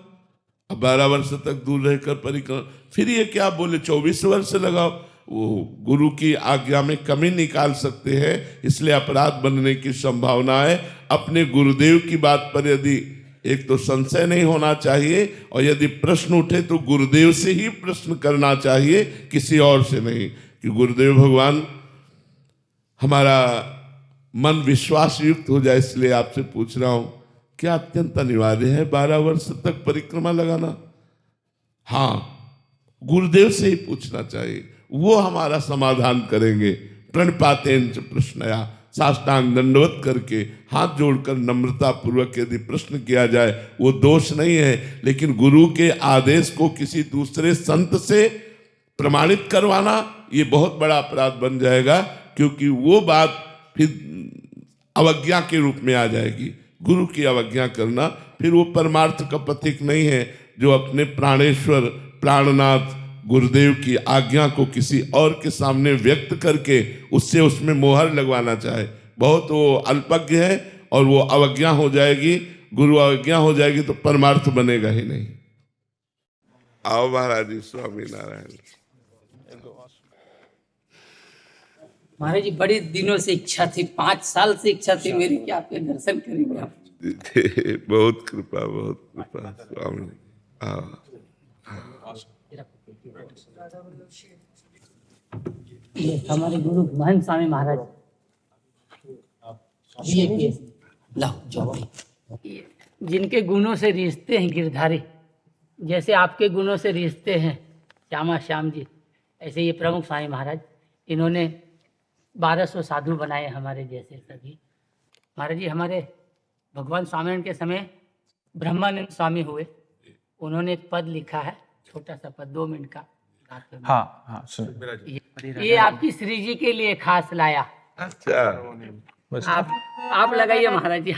अब 12 वर्ष तक दूर रहकर परिक्रमा, फिर ये क्या बोले 24 वर्ष लगाओ। वो गुरु की आज्ञा में कमी निकाल सकते हैं, इसलिए अपराध बनने की संभावना है। अपने गुरुदेव की बात पर यदि एक तो संशय नहीं होना चाहिए, और यदि प्रश्न उठे तो गुरुदेव से ही प्रश्न करना चाहिए, किसी और से नहीं। कि गुरुदेव भगवान हमारा मन विश्वास युक्त हो जाए, इसलिए आपसे पूछ रहा हूं, क्या अत्यंत अनिवार्य है 12 वर्ष तक परिक्रमा लगाना? हाँ, गुरुदेव से ही पूछना चाहिए, वो हमारा समाधान करेंगे। प्रणपातेंच प्रश्नया, साष्टांग दंडवत करके हाथ जोड़कर नम्रता पूर्वक यदि प्रश्न किया जाए वो दोष नहीं है। लेकिन गुरु के आदेश को किसी दूसरे संत से प्रमाणित करवाना ये बहुत बड़ा अपराध बन जाएगा, क्योंकि वो बात फिर अवज्ञा के रूप में आ जाएगी। गुरु की अवज्ञा करना फिर वो परमार्थ का प्रतीक नहीं है, जो अपने प्राणेश्वर प्राणनाथ गुरुदेव की आज्ञा को किसी और के सामने व्यक्त करके उससे उसमें मोहर लगवाना चाहे। बहुत वो अल्पज्ञ है और वो अवज्ञा हो जाएगी। गुरु अवज्ञा हो जाएगी तो परमार्थ बनेगा ही नहीं। आओ महाराज जी, स्वामी नारायण। महाराज जी, बड़े दिनों से इच्छा थी, 5 साल से इच्छा थी मेरी कि आपके दर्शन करेंगे आप। बहुत कृपा, बहुत कृपा स्वामी। आओ। ये हमारे गुरु महंत स्वामी महाराज, ये लाओ जो जिनके गुणों से रिश्ते हैं गिरधारी, जैसे आपके गुणों से रिश्ते हैं श्यामा श्याम जी, ऐसे ये प्रमुख स्वामी महाराज, इन्होंने 1200 साधु बनाए हमारे जैसे सभी। महाराज जी, हमारे भगवान स्वामिनारायण के समय ब्रह्मानंद स्वामी हुए, उन्होंने एक पद लिखा है, छोटा सा पद, 2 मिनट का। हाँ हाँ ये आपकी श्री जी के लिए खास लाया। अच्छा, आप लगाइए महाराज जी।